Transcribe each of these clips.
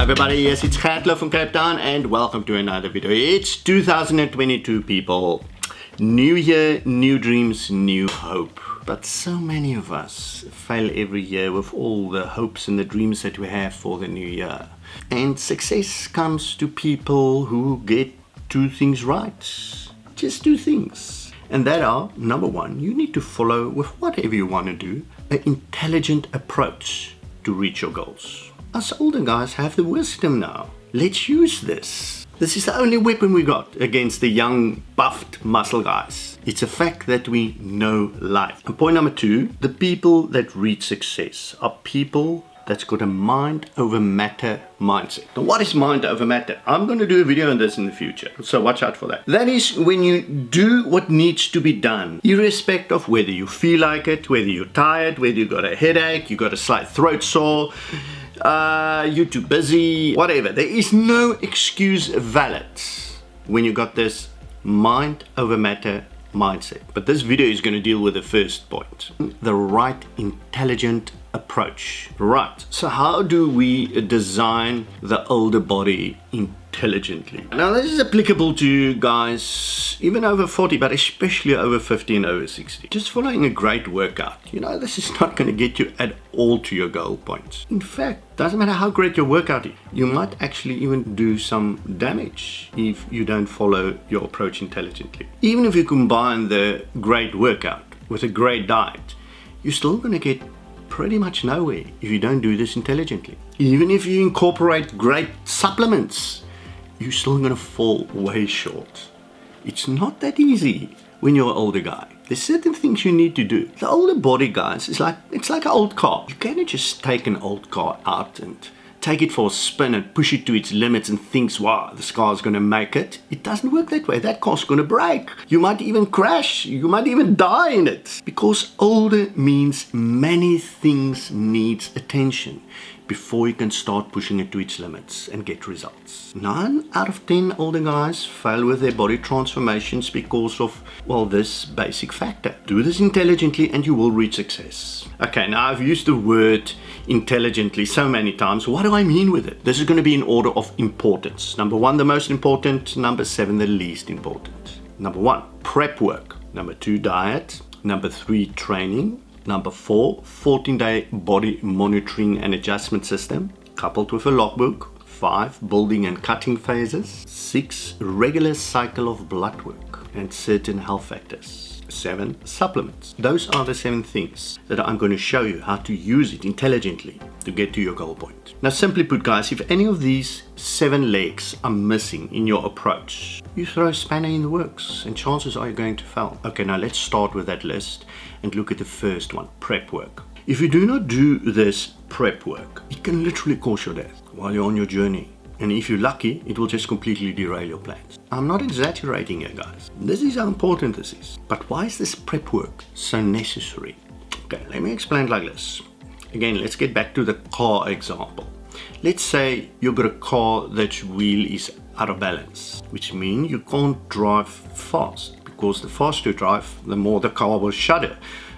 Hi everybody, yes, it's Gertler from Cape Town and welcome to another video. It's 2022 people. New year, new dreams, new hope. But so many of us fail every year with all the hopes and the dreams that we have for the new year. And success comes to people who get two things right. Just two things. And that are, number one, you need to follow with whatever you want to do, an intelligent approach to reach your goals. Us older guys have the wisdom now. Let's use this. This is the only weapon we got against the young, buffed muscle guys. It's a fact that we know life. And point number two, the people that reach success are people that's got a mind over matter mindset. Now, what is mind over matter? I'm going to do a video on this in the future, so watch out for that. That is when you do what needs to be done, irrespective of whether you feel like it, whether you're tired, whether you got a headache, you got a slight throat sore, you're too busy, whatever. There is no excuse valid when you got this mind over matter mindset. But this video is going to deal with the first point, the right intelligent approach. Right, so how do we design the older body intelligently? Now this is applicable to guys even over 40, but especially over 50 and over 60. Just following a great workout, you know, this is not going to get you at all to your goal points. In fact, doesn't matter how great your workout is, you might actually even do some damage if you don't follow your approach intelligently. Even if you combine the great workout with a great diet, you're still going to get pretty much nowhere if you don't do this intelligently. Even if you incorporate great supplements, you're still going to fall way short. It's not that easy when you're an older guy. There's certain things you need to do. The older body, guys, it's like an old car. You cannot just take an old car out and take it for a spin and push it to its limits and thinks, wow, this car's going to make it. It doesn't work that way. That car's going to break. You might even crash. You might even die in it. Because older means many things needs attention before you can start pushing it to its limits and get results. 9 out of 10 older guys fail with their body transformations because of, well, this basic factor. Do this intelligently and you will reach success. Okay, now I've used the word intelligently so many times. What do I mean with it? This is going to be in order of importance. Number 1, the most important. Number 7, the least important. Number 1, prep work. Number 2, diet. Number 3, training. Number 4, 14-day body monitoring and adjustment system, coupled with a logbook. 5, building and cutting phases. 6, regular cycle of blood work and certain health factors. 7, supplements. Those are the 7 things that I'm going to show you how to use it intelligently to get to your goal point. Now, simply put, guys, if any of these 7 legs are missing in your approach, you throw a spanner in the works and chances are you're going to fail. Okay, now let's start with that list and look at the first one, prep work. If you do not do this prep work, it can literally cause your death while you're on your journey. And if you're lucky, it will just completely derail your plans. I'm not exaggerating here, guys. This is how important this is. But why is this prep work so necessary? Okay, let me explain like this. Again, let's get back to the car example. Let's say you've got a car that's wheel is out of balance, which means you can't drive fast, because the faster you drive, the more the car will shudder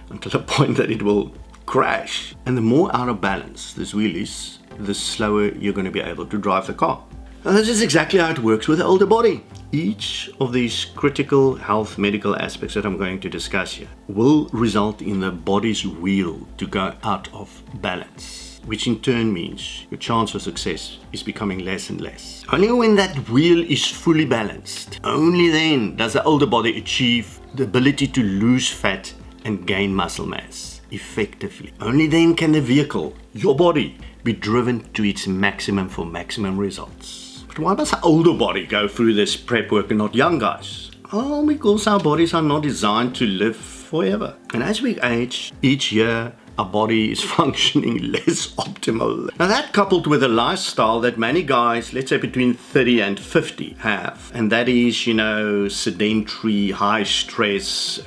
until the point that it will crash. And the more out of balance this wheel is, the slower you're going to be able to drive the car. And this is exactly how it works with the older body. Each of these critical health medical aspects that I'm going to discuss here will result in the body's wheel to go out of balance, which in turn means your chance of success is becoming less and less. Only when that wheel is fully balanced, only then does the older body achieve the ability to lose fat and gain muscle mass effectively. Only then can the vehicle, your body, be driven to its maximum for maximum results. But why does the older body go through this prep work and not young guys? Oh, because our bodies are not designed to live forever. And as we age, each year our body is functioning less optimal. Now that coupled with a lifestyle that many guys, let's say between 30 and 50 have, and that is, you know, sedentary, high stress,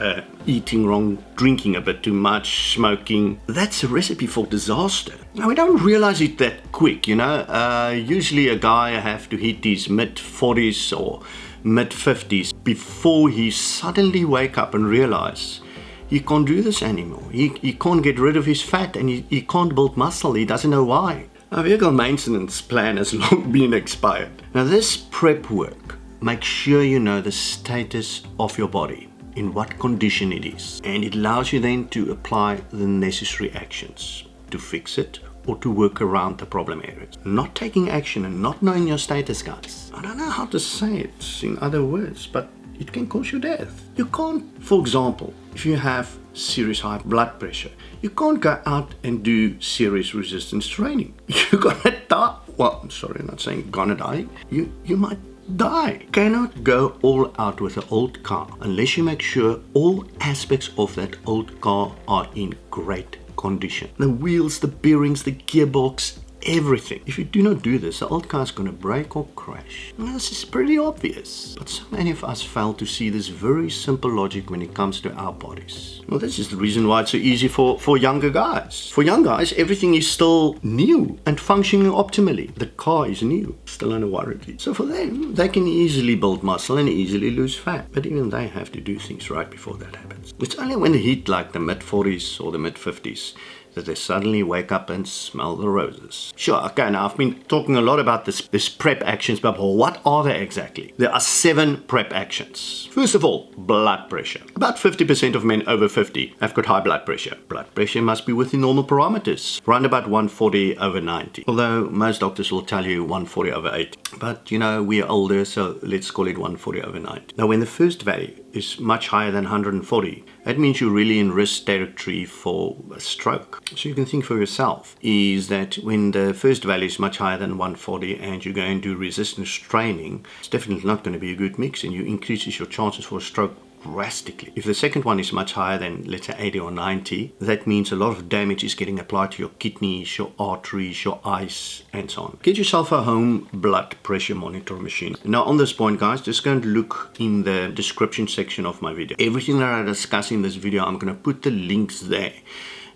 eating wrong, drinking a bit too much, smoking, that's a recipe for disaster. Now we don't realize it that quick, you know. Usually a guy have to hit his mid-40s or mid-50s before he suddenly wake up and realize he can't do this anymore. He can't get rid of his fat and he can't build muscle. He doesn't know why. Our vehicle maintenance plan has long been expired. Now this prep work, make sure you know the status of your body, in what condition it is, and it allows you then to apply the necessary actions to fix it or to work around the problem areas. Not taking action and not knowing your status, guys, I don't know how to say it in other words, but it can cause you death. You can't, for example, if you have serious high blood pressure, you can't go out and do serious resistance training. You're gonna die. Well, I'm sorry, I'm not saying gonna die. You might die. You cannot go all out with an old car unless you make sure all aspects of that old car are in great condition. The wheels, the bearings, the gearbox, everything. If you do not do this, the old car is going to break or crash. Now, this is pretty obvious, but so many of us fail to see this very simple logic when it comes to our bodies. Well, this is the reason why it's so easy for younger guys. For young guys, everything is still new and functioning optimally. The car is new, still on a warranty. So for them, they can easily build muscle and easily lose fat. But even they have to do things right before that happens. It's only when they hit like the mid-40s or the mid-50s that they suddenly wake up and smell the roses. Sure, okay, now I've been talking a lot about this prep actions, but what are they exactly? There are 7 prep actions. First of all, blood pressure. About 50% of men over 50 have got high blood pressure. Blood pressure must be within normal parameters, around about 140/90. Although most doctors will tell you 140/80. But you know, we are older, so let's call it 140/90. Now when the first value is much higher than 140, that means you're really in risk territory for a stroke. So you can think for yourself, is that when the first value is much higher than 140 and you're going to do resistance training, it's definitely not going to be a good mix, and you increases your chances for a stroke drastically. If the second one is much higher than, let's say, 80 or 90, that means a lot of damage is getting applied to your kidneys, your arteries, your eyes, and so on. Get yourself a home blood pressure monitor machine. Now on this point, guys, just go and look in the description section of my video. Everything that I discuss in this video, I'm going to put the links there.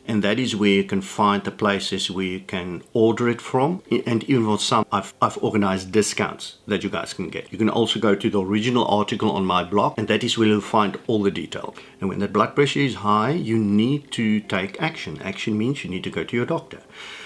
And that is where you can find the places where you can order it from. And even for some, I've organized discounts that you guys can get. You can also go to the original article on my blog, and that is where you'll find all the detail. And when the blood pressure is high, you need to take action. Action means you need to go to your doctor.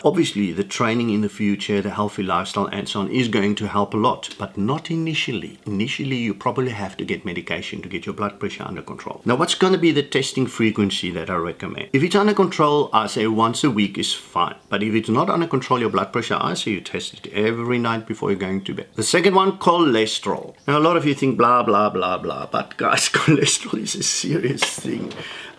Obviously, the training in the future, the healthy lifestyle, and so on is going to help a lot, but not initially. Initially, you probably have to get medication to get your blood pressure under control. Now, what's going to be the testing frequency that I recommend? If it's under control, I say once a week is fine. But if it's not under control, your blood pressure, I say you test it every night before you're going to bed. The second one, cholesterol. Now, a lot of you think blah, blah, blah, blah, but guys, cholesterol is a serious thing.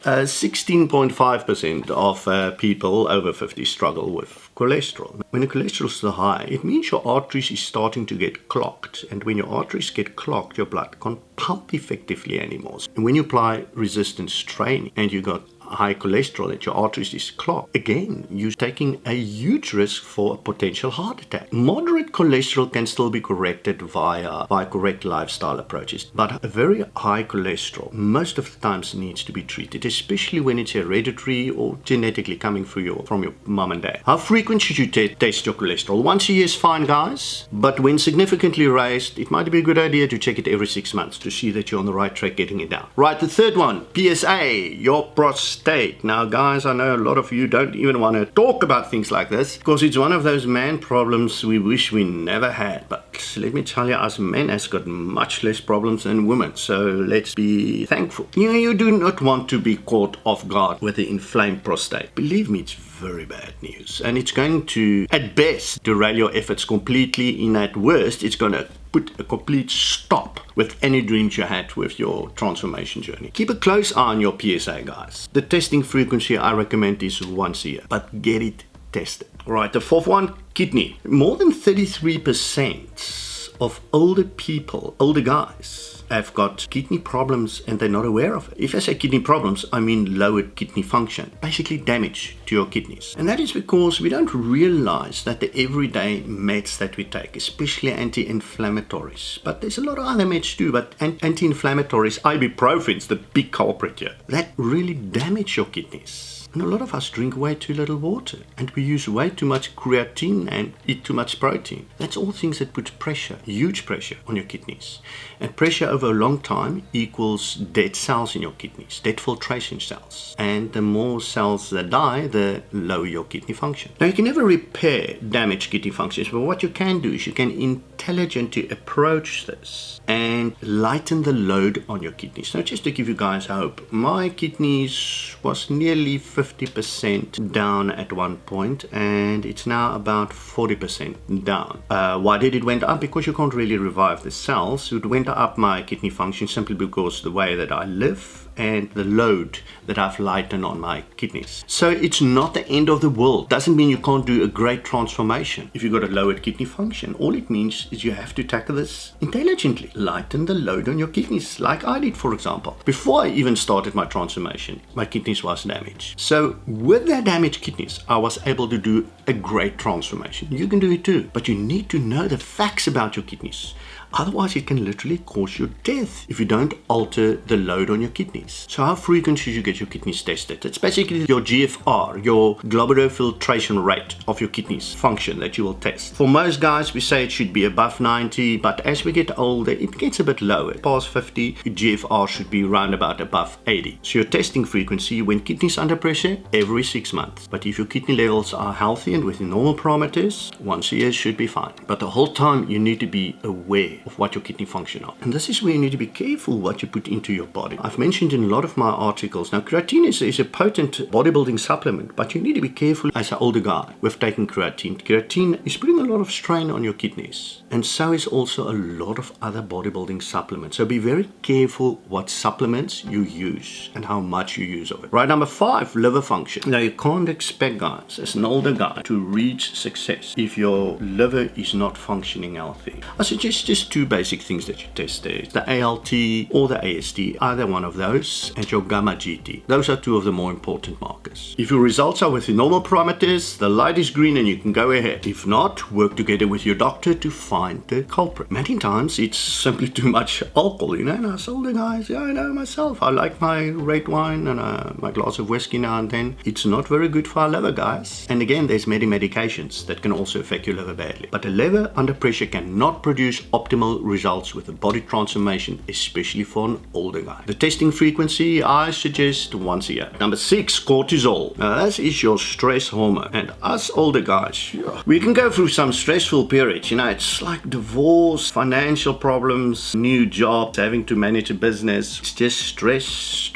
16.5% of people over 50 struggle with cholesterol. When the cholesterol is so high, it means your arteries is starting to get clogged. And when your arteries get clogged, your blood can't pump effectively anymore. And when you apply resistance training and you got high cholesterol, that your arteries is clogged, again, you're taking a huge risk for a potential heart attack. Moderate cholesterol can still be corrected via correct lifestyle approaches, but a very high cholesterol most of the times needs to be treated, especially when it's hereditary or genetically coming from your mom and dad. How frequent should you test your cholesterol? Once a year is fine, guys, but when significantly raised, it might be a good idea to check it every 6 months to see that you're on the right track getting it down. Right, the third one, PSA, your prostate. Now, guys, I know a lot of you don't even want to talk about things like this because it's one of those man problems we wish we never had. But let me tell you, us men has got much less problems than women, so let's be thankful. You do not want to be caught off guard with the inflamed prostate. Believe me, it's very bad news, and it's going to, at best, derail your efforts completely. In at worst, it's going to put a complete stop with any dreams you had with your transformation journey. Keep a close eye on your PSA, guys. The testing frequency I recommend is once a year, but get it tested. Right, the fourth one, kidney. More than 33% of older people, older guys, have got kidney problems and they're not aware of it. If I say kidney problems, I mean lowered kidney function, basically damage to your kidneys. And that is because we don't realize that the everyday meds that we take, especially anti-inflammatories, but there's a lot of other meds too, but anti-inflammatories, ibuprofen's the big culprit here, that really damage your kidneys. And a lot of us drink way too little water, and we use way too much creatine and eat too much protein. That's all things that put pressure huge pressure on your kidneys. And pressure over a long time equals dead cells in your kidneys, dead filtration cells. And the more cells that die, the lower your kidney function. Now, you can never repair damaged kidney functions, but what you can do is you can intelligently approach this and lighten the load on your kidneys. Now, just to give you guys hope, my kidneys was nearly 50% down at one point, and it's now about 40% down. Why did it went up? Because you can't really revive the cells. It went up my kidney function simply because the way that I live and the load that I've lightened on my kidneys. So it's not the end of the world. Doesn't mean you can't do a great transformation. If you've got a lowered kidney function, all it means is you have to tackle this intelligently. Lighten the load on your kidneys, like I did, for example. Before I even started my transformation, my kidneys was damaged. So with their damaged kidneys, I was able to do a great transformation. You can do it too, but you need to know the facts about your kidneys. Otherwise, it can literally cause your death if you don't alter the load on your kidneys. So how frequent should you get your kidneys tested? It's basically your GFR, your glomerular filtration rate of your kidneys function that you will test. For most guys, we say it should be above 90, but as we get older, it gets a bit lower. Past 50, your GFR should be around about above 80. So your testing frequency when kidneys under pressure, every 6 months. But if your kidney levels are healthy and within normal parameters, once a year should be fine. But the whole time you need to be aware of what your kidney function are. And this is where you need to be careful what you put into your body. I've mentioned in a lot of my articles, now creatine is a potent bodybuilding supplement, but you need to be careful as an older guy with taking creatine. Creatine is putting a lot of strain on your kidneys. And so is also a lot of other bodybuilding supplements. So be very careful what supplements you use and how much you use of it. Right, number 5, liver function. Now you can't expect, guys, as an older guy to reach success if your liver is not functioning healthy. I suggest just 2 basic things that you test there. The ALT or the AST, either one of those, and your gamma GT. Those are 2 of the more important markers. If your results are within normal parameters, the light is green and you can go ahead. If not, work together with your doctor to find the culprit. Many times it's simply too much alcohol, you know, and us older guys, yeah, I know myself. I like my red wine and my glass of whiskey now and then. It's not very good for our liver, guys. And again, there's many medications that can also affect your liver badly. But the liver under pressure cannot produce optimal results with a body transformation, especially for an older guy. The testing frequency, I suggest once a year. Number 6, cortisol. Now, this is your stress hormone. And us older guys, we can go through some stressful periods. You know, it's like divorce, financial problems, new jobs, having to manage a business. It's just stress.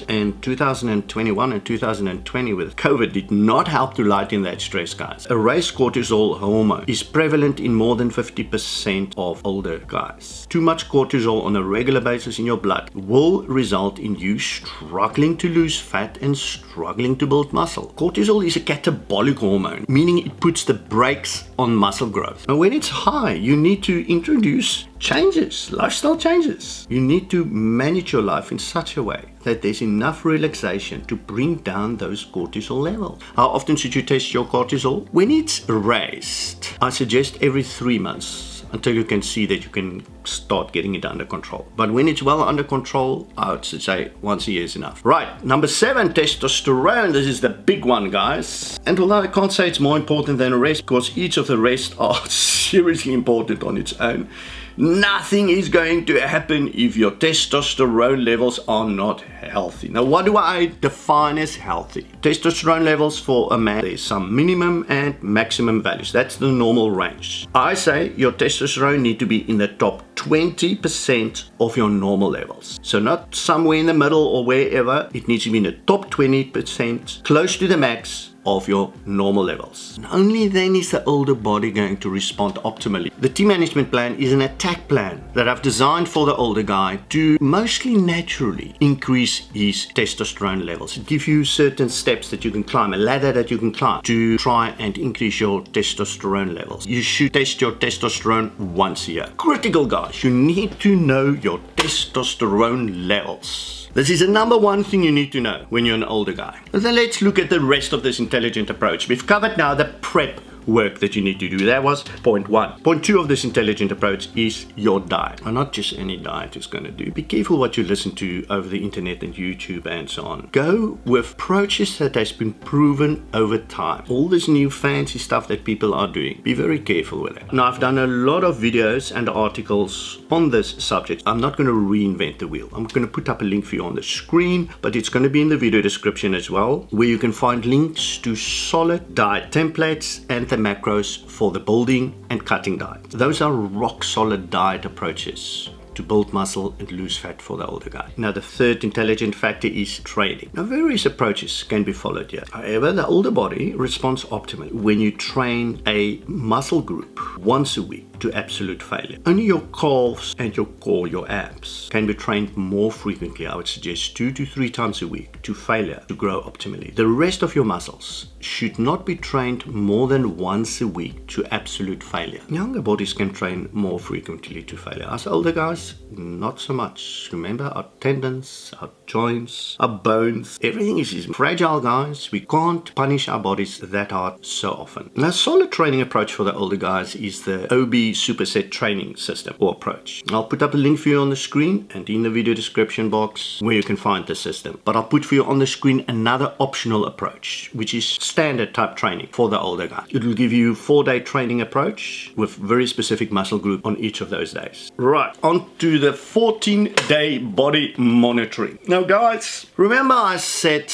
And 2021 and 2020 with COVID did not help to lighten that stress, guys. A raised cortisol hormone is prevalent in more than 50% of older guys. Too much cortisol on a regular basis in your blood will result in you struggling to lose fat and struggling to build muscle. Cortisol is a catabolic hormone, meaning it puts the brakes on muscle growth. Now, when it's high, you need to introduce changes, lifestyle changes. You need to manage your life in such a way that there's enough relaxation to bring down those cortisol levels. How often should you test your cortisol? When it's raised, I suggest every 3 months. Until you can see that you can start getting it under control. But when it's well under control, I would say once a year is enough. Right, number 7, testosterone. This is the big one, guys. And although I can't say it's more important than the rest, because each of the rest are seriously important on its own, nothing is going to happen if your testosterone levels are not healthy. Now, what do I define as healthy? Testosterone levels for a man, there's some minimum and maximum values. That's the normal range. I say your testosterone need to be in the top 20% of your normal levels. So not somewhere in the middle or wherever. It needs to be in the top 20%, close to the max of your normal levels. And only then is the older body going to respond optimally. The team management plan is an attack plan that I've designed for the older guy to mostly naturally increase his testosterone levels. It gives you certain steps that you can climb, a ladder that you can climb to try and increase your testosterone levels. You should test your testosterone once a year. Critical, guys, you need to know your testosterone levels. This is the number 1 thing you need to know when you're an older guy. But then let's look at the rest of this intelligent approach. We've covered now the prep work that you need to do. That was point 1. Point 2 of this intelligent approach is your diet. And not just any diet is going to do. Be careful what you listen to over the internet and YouTube and so on. Go with approaches that has been proven over time. All this new fancy stuff that people are doing, be very careful with it. Now, I've done a lot of videos and articles on this subject. I'm not going to reinvent the wheel. I'm going to put up a link for you on the screen, but it's going to be in the video description as well, where you can find links to solid diet templates and the macros for the building and cutting diet. Those are rock solid diet approaches to build muscle and lose fat for the older guy. Now, the third intelligent factor is training. Now, various approaches can be followed here. However, the older body responds optimally when you train a muscle group once a week to absolute failure. Only your calves and your core, your abs, can be trained more frequently. I would suggest 2 to 3 times a week to failure to grow optimally. The rest of your muscles should not be trained more than once a week to absolute failure. Younger bodies can train more frequently to failure. Us older guys, not so much. Remember, our tendons, our joints, our bones, everything is fragile, guys. We can't punish our bodies that hard so often. Now, a solid training approach for the older guys is the OB SUPERSET training system or approach. I'll put up a link for you on the screen and in the video description box where you can find the system. But I'll put for you on the screen another optional approach, which is standard type training for the older guy. It will give you 4-day training approach with very specific muscle group on each of those days. Right, on to the 14-day body monitoring. Now, guys, remember I said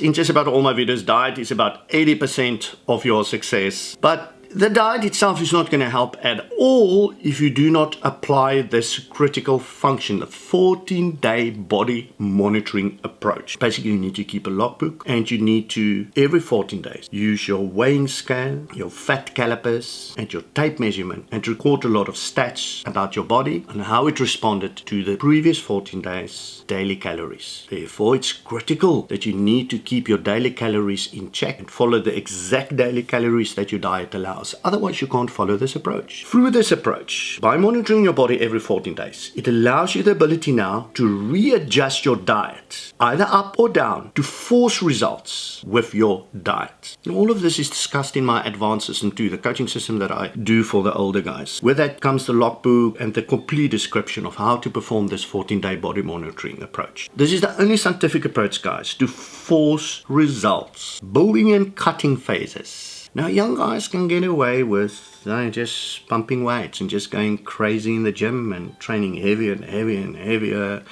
in just about all my videos, diet is about 80% of your success. But the diet itself is not going to help at all if you do not apply this critical function, the 14-day body monitoring approach. Basically, you need to keep a logbook and you need to, every 14 days, use your weighing scale, your fat calipers, and your tape measurement and record a lot of stats about your body and how it responded to the previous 14 days daily calories. Therefore, it's critical that you need to keep your daily calories in check and follow the exact daily calories that your diet allows. Otherwise, you can't follow this approach. Through this approach, by monitoring your body every 14 days, it allows you the ability now to readjust your diet, either up or down, to force results with your diet. And all of this is discussed in my advanced system too, the coaching system that I do for the older guys. With that comes the logbook and the complete description of how to perform this 14-day body monitoring approach. This is the only scientific approach, guys, to force results, building and cutting phases. Now, young guys can get away with just pumping weights and just going crazy in the gym and training heavier and heavier and heavier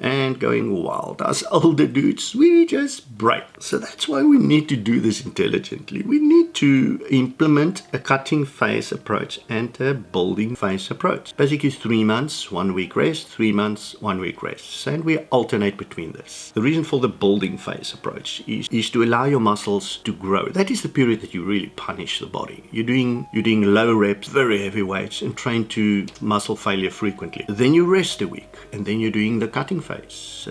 and going wild. Us older dudes, we just break. So that's why we need to do this intelligently. We need to implement a cutting phase approach and a building phase approach. Basically 3 months, 1 week rest, 3 months, 1 week rest. And we alternate between this. The reason for the building phase approach is to allow your muscles to grow. That is the period that you really punish the body. You're doing low reps, very heavy weights, and train to muscle failure frequently. Then you rest a week, and then you're doing the cutting phase.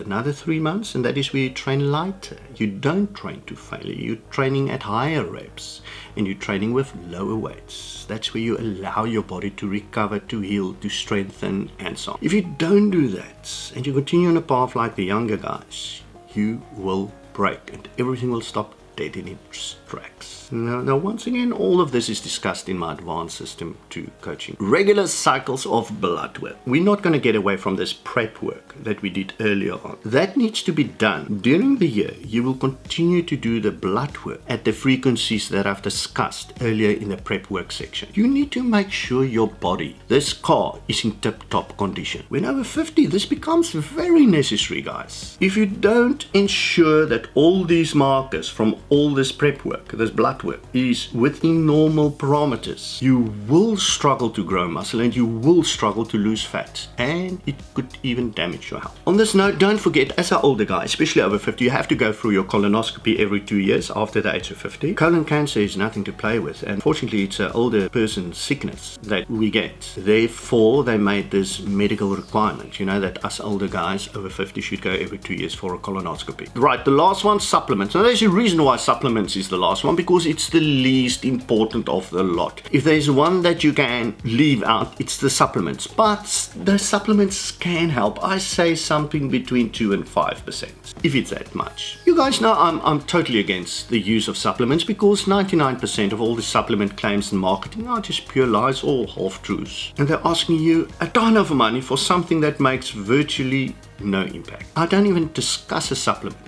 Another 3 months, and that is where you train lighter. You don't train to failure. You're training at higher reps, and you're training with lower weights. That's where you allow your body to recover, to heal, to strengthen, and so on. If you don't do that, and you continue on a path like the younger guys, you will break, and everything will stop dead in its tracks. Now, once again, all of this is discussed in my advanced system 2 coaching. Regular cycles of blood work. We're not going to get away from this prep work that we did earlier on. That needs to be done. During the year, you will continue to do the blood work at the frequencies that I've discussed earlier in the prep work section. You need to make sure your body, this car, is in tip-top condition. When over 50, this becomes very necessary, guys. If you don't ensure that all these markers from all this prep work, this blood work, is within normal parameters, you will struggle to grow muscle and you will struggle to lose fat, and it could even damage your health. On this note, don't forget, as an older guy, especially over 50, you have to go through your colonoscopy every 2 years after the age of 50. Colon cancer is nothing to play with, and fortunately it's an older person's sickness that we get. Therefore, they made this medical requirement, that us older guys over 50 should go every 2 years for a colonoscopy. Right, the last one, supplements. Now there's a reason why why supplements is the last one, because it's the least important of the lot. If there's one that you can leave out, it's the supplements. But the supplements can help. I say something between 2 and 5%, if it's that much. You guys know I'm totally against the use of supplements, because 99% of all the supplement claims and marketing are just pure lies or half-truths. And they're asking you a ton of money for something that makes virtually no impact. I don't even discuss a supplement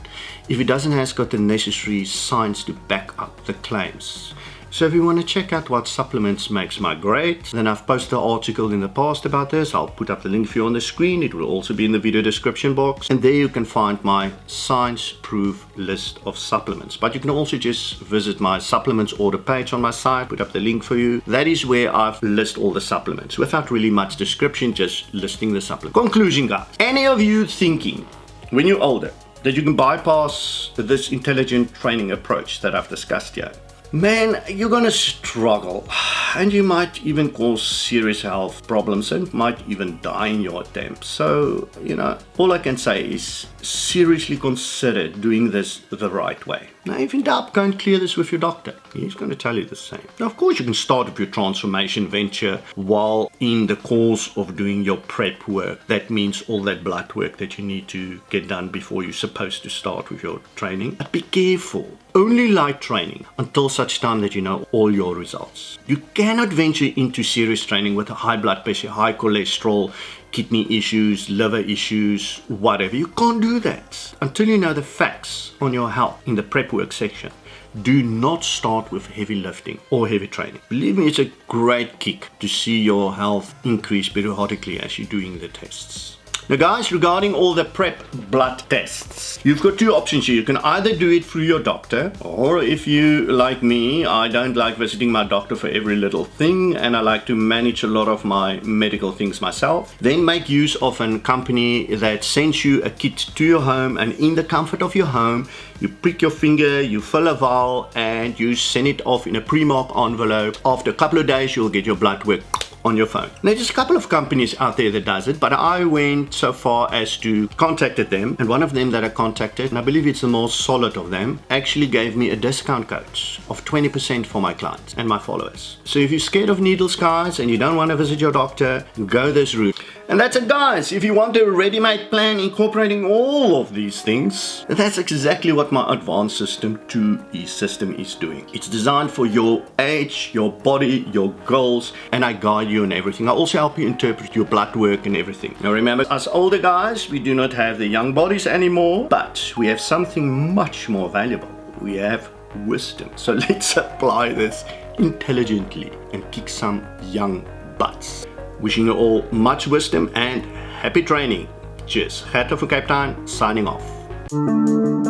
if it doesn't have got the necessary science to back up the claims. So if you want to check out what supplements makes my grade, then I've posted an article in the past about this. I'll put up the link for you on the screen. It will also be in the video description box. And there you can find my science-proof list of supplements. But you can also just visit my supplements order page on my site, put up the link for you. That is where I've listed all the supplements without really much description, just listing the supplements. Conclusion, guys. Any of you thinking when you're older that you can bypass this intelligent training approach that I've discussed here, man, you're gonna struggle, and you might even cause serious health problems and might even die in your attempt. So, you know, all I can say is seriously consider doing this the right way. Now, if in doubt, go and clear this with your doctor. He's going to tell you the same. Now, of course, you can start with your transformation venture while in the course of doing your prep work. That means all that blood work that you need to get done before you're supposed to start with your training. But be careful. Only light training until such time that you know all your results. You cannot venture into serious training with a high blood pressure, high cholesterol, kidney issues, liver issues, whatever. You can't do that until you know the facts on your health in the prep work section. Do not start with heavy lifting or heavy training. Believe me, it's a great kick to see your health increase periodically as you're doing the tests. Now guys, regarding all the prep blood tests, you've got two options here. You can either do it through your doctor, or if you, like me, I don't like visiting my doctor for every little thing, and I like to manage a lot of my medical things myself, then make use of a company that sends you a kit to your home, and in the comfort of your home, you prick your finger, you fill a vial, and you send it off in a pre-marked envelope. After a couple of days, you'll get your blood work on your phone. Now, there's a couple of companies out there that does it, but I went so far as to contacted them, and one of them that I contacted, and I believe it's the most solid of them, actually gave me a discount code of 20% for my clients and my followers. So if you're scared of needles, guys, and you don't want to visit your doctor, go this route. And that's it, guys. If you want a ready-made plan incorporating all of these things, that's exactly what my advanced system 2E system is doing. It's designed for your age, your body, your goals, and I guide you in everything. I also help you interpret your blood work and everything. Now remember, us older guys, we do not have the young bodies anymore, but we have something much more valuable. We have wisdom. So let's apply this intelligently and kick some young butts. Wishing you all much wisdom and happy training. Cheers. Gerto from Cape Town, signing off.